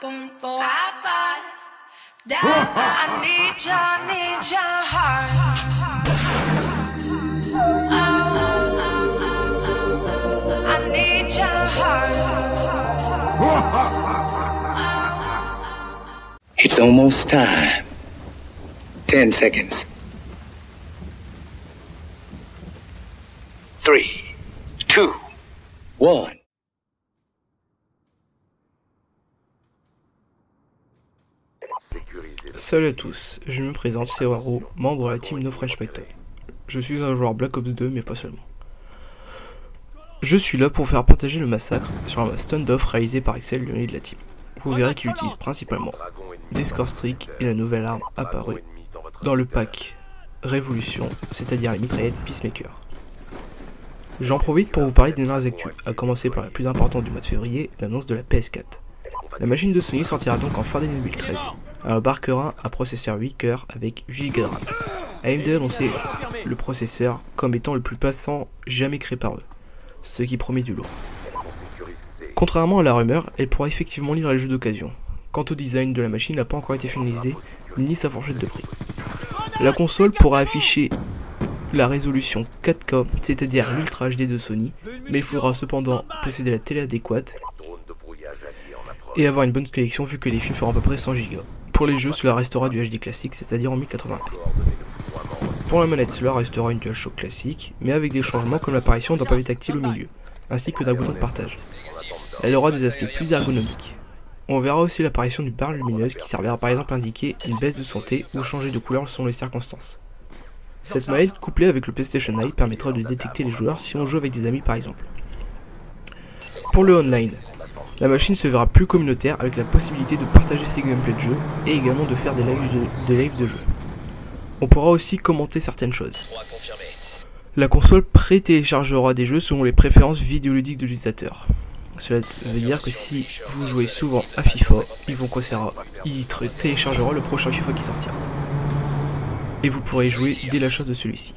boom, boom, I need your heart. I need your heart. It's almost time. 10 seconds. 3, 2, 1. Salut à tous, je me présente, c'est Waro, membre de la team No French Fighter. Je suis un joueur Black Ops 2, mais pas seulement. Je suis là pour faire partager le massacre sur un stand-off réalisé par Excel, l'unité de la team. Vous verrez qu'il utilise principalement des score streaks et la nouvelle arme apparue dans le pack Révolution, c'est-à-dire les mitraillettes Peacemaker. J'en profite pour vous parler des dernières actus, à commencer par la plus importante du mois de février, l'annonce de la PS4. La machine de Sony sortira donc en fin d'année 2013. Elle embarquera un processeur 8 cœurs avec 8 Go de RAM. AMD a annoncé le processeur comme étant le plus puissant jamais créé par eux, ce qui promet du lourd. Contrairement à la rumeur, elle pourra effectivement lire les jeux d'occasion. Quant au design de la machine, n'a pas encore été finalisé, ni sa fourchette de prix. La console pourra afficher la résolution 4K, c'est-à-dire l'Ultra HD de Sony, mais il faudra cependant posséder la télé adéquate et avoir une bonne connexion vu que les films feront à peu près 100 Go. Pour les jeux, cela restera du HD classique, c'est-à-dire en 1080p. Pour la manette, cela restera une DualShock classique, mais avec des changements comme l'apparition d'un pavé tactile au milieu, ainsi que d'un bouton de partage. Elle aura des aspects plus ergonomiques. On verra aussi l'apparition d'une barre lumineuse qui servira par exemple à indiquer une baisse de santé ou changer de couleur selon les circonstances. Cette manette couplée avec le PlayStation Eye permettra de détecter les joueurs si on joue avec des amis par exemple. Pour le online, la machine se verra plus communautaire avec la possibilité de partager ses gameplays de jeu et également de faire des lives de jeu. On pourra aussi commenter certaines choses. La console pré-téléchargera des jeux selon les préférences vidéoludiques de l'utilisateur. Cela veut dire que si vous jouez souvent à FIFA, il téléchargera le prochain FIFA qui sortira. Et vous pourrez jouer dès l'achat de celui-ci.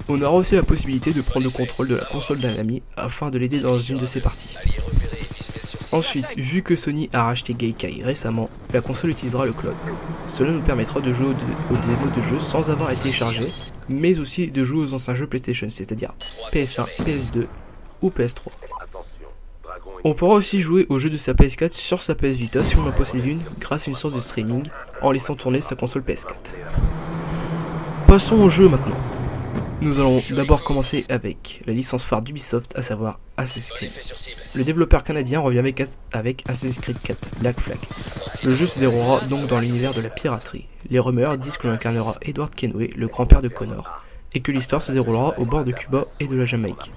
On aura aussi la possibilité de prendre le contrôle de la console d'un ami afin de l'aider dans une de ses parties. Ensuite, vu que Sony a racheté Gaikai récemment, la console utilisera le cloud. Cela nous permettra de jouer aux démos de jeux sans avoir à télécharger, mais aussi de jouer aux anciens jeux PlayStation, c'est-à-dire PS1, PS2 ou PS3. On pourra aussi jouer aux jeux de sa PS4 sur sa PS Vita si on en possède une grâce à une sorte de streaming en laissant tourner sa console PS4. Passons au jeu maintenant. Nous allons d'abord commencer avec la licence phare d'Ubisoft, à savoir Assassin's Creed. Le développeur canadien revient avec Assassin's Creed 4 Black Flag. Le jeu se déroulera donc dans l'univers de la piraterie. Les rumeurs disent que l'on incarnera Edward Kenway, le grand-père de Connor, et que l'histoire se déroulera au bord de Cuba et de la Jamaïque.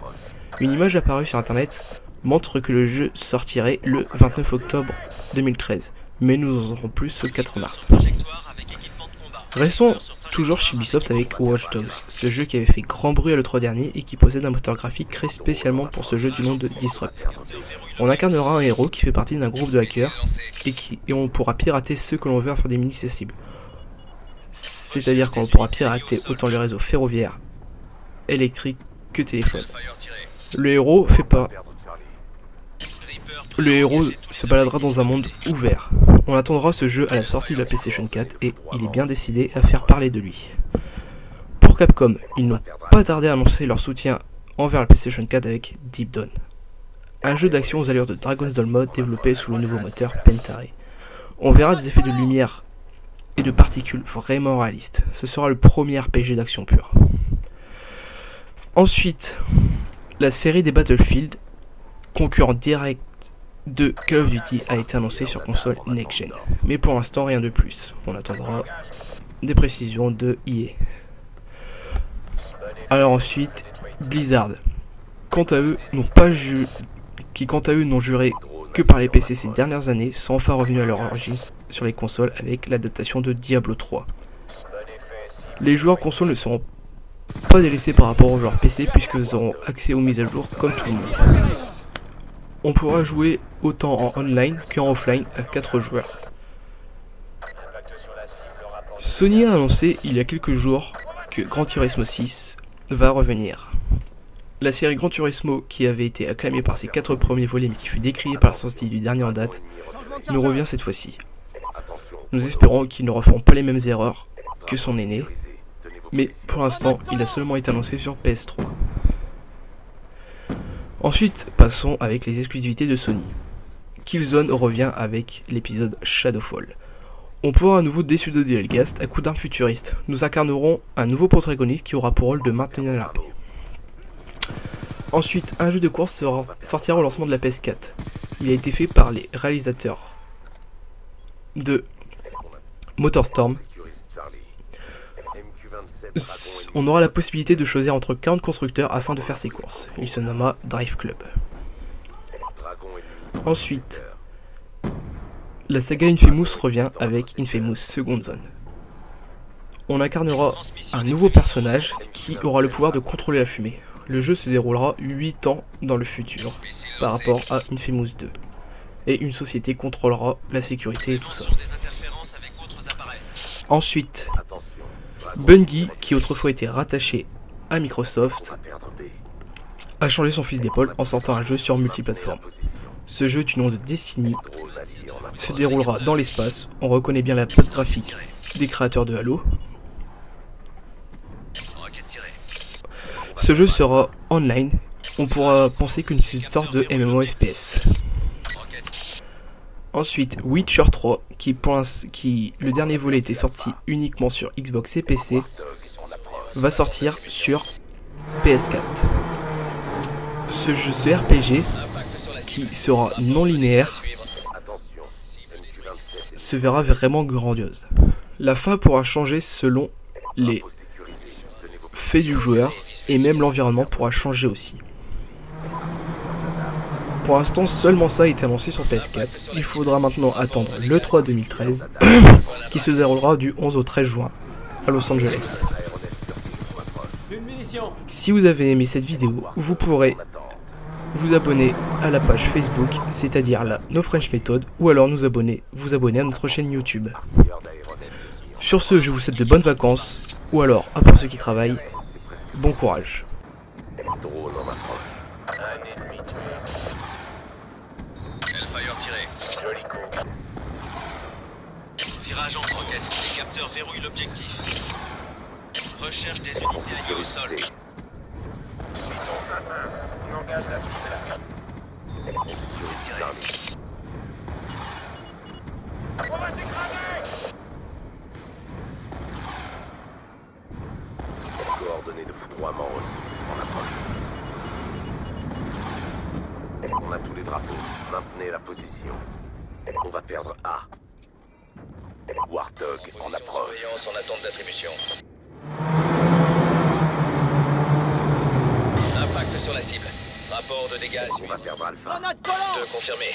Une image apparue sur internet montre que le jeu sortirait le 29 octobre 2013, mais nous en saurons plus le 4 mars. Restons toujours chez Ubisoft avec Watch Dogs, ce jeu qui avait fait grand bruit à l'E3 dernier et qui possède un moteur graphique créé spécialement pour ce jeu du nom de Disrupt. On incarnera un héros qui fait partie d'un groupe de hackers et on pourra pirater ceux que l'on veut afin d'éliminer ses cibles. C'est-à-dire qu'on pourra pirater autant les réseaux ferroviaires, électriques que téléphones. Le héros se baladera dans un monde ouvert. On attendra ce jeu à la sortie de la PlayStation 4 et il est bien décidé à faire parler de lui. Pour Capcom, ils n'ont pas tardé à annoncer leur soutien envers la PlayStation 4 avec Deep Dawn, un jeu d'action aux allures de Dragon's Dogma Mode développé sous le nouveau moteur Pentare. On verra des effets de lumière et de particules vraiment réalistes. Ce sera le premier RPG d'action pur. Ensuite, la série des Battlefield, concurrent direct de Call of Duty, a été annoncée sur console next-gen. Mais pour l'instant, rien de plus. On attendra des précisions de EA. Alors ensuite, Blizzard, quant à eux, n'ont juré que par les PC ces dernières années, sont enfin revenus à leur origine sur les consoles avec l'adaptation de Diablo 3. Les joueurs console ne seront pas délaissés par rapport aux joueurs PC puisqu'ils auront accès aux mises à jour comme tout le monde. On pourra jouer autant en online qu'en offline à 4 joueurs. Sony a annoncé il y a quelques jours que Gran Turismo 6 va revenir. La série Gran Turismo, qui avait été acclamée par ses 4 premiers volets mais qui fut décriée par la sortie du dernier en date, nous revient cette fois-ci. Nous espérons qu'ils ne referont pas les mêmes erreurs que son aîné, mais pour l'instant, il a seulement été annoncé sur PS3. Ensuite, passons avec les exclusivités de Sony. Killzone revient avec l'épisode Shadowfall. On pourra à nouveau des pseudo-Dialgast à coups d'armes futuristes. Nous incarnerons un nouveau protagoniste qui aura pour rôle de maintenir la paix. Ensuite, un jeu de course sortira au lancement de la PS4. Il a été fait par les réalisateurs de Motorstorm. On aura la possibilité de choisir entre 40 constructeurs afin de faire ses courses. Il se nommera Drive Club. Ensuite, la saga Infamous revient avec Infamous Second Zone. On incarnera un nouveau personnage qui aura le pouvoir de contrôler la fumée. Le jeu se déroulera 8 ans dans le futur par rapport à Infamous 2. Et une société contrôlera la sécurité et tout ça. Ensuite, Bungie, qui autrefois était rattaché à Microsoft, a changé son fusil d'épaule en sortant un jeu sur multiplateforme. Ce jeu du nom de Destiny se déroulera dans l'espace. On reconnaît bien la patte graphique des créateurs de Halo. Ce jeu sera online. On pourra penser qu'une sorte de MMO FPS. Ensuite, Witcher 3, qui le dernier volet était sorti uniquement sur Xbox et PC, va sortir sur PS4. Ce RPG, qui sera non linéaire, se verra vraiment grandiose. La fin pourra changer selon les faits du joueur, et même l'environnement pourra changer aussi. Pour l'instant, seulement ça a été annoncé sur PS4. Il faudra maintenant attendre le 3 2013, qui se déroulera du 11 au 13 juin à Los Angeles. Si vous avez aimé cette vidéo, vous pourrez vous abonner à la page Facebook, c'est-à-dire la No French Method, ou alors vous abonner à notre chaîne YouTube. Sur ce, je vous souhaite de bonnes vacances, ou alors, à part ceux qui travaillent, bon courage. Joli coup. Virage en roquette. Les capteurs verrouillent l'objectif. Recherche des unités alliées au sol. On engage la cible. On va s'écraser. Coordonnées de foudroiement reçues. En approche. On a tous les drapeaux. Maintenez la position. On va perdre A. Warthog en approche. Surveillance en attente d'attribution. Impact sur la cible. Rapport de dégâts. On va perdre Alpha. 2 confirmé.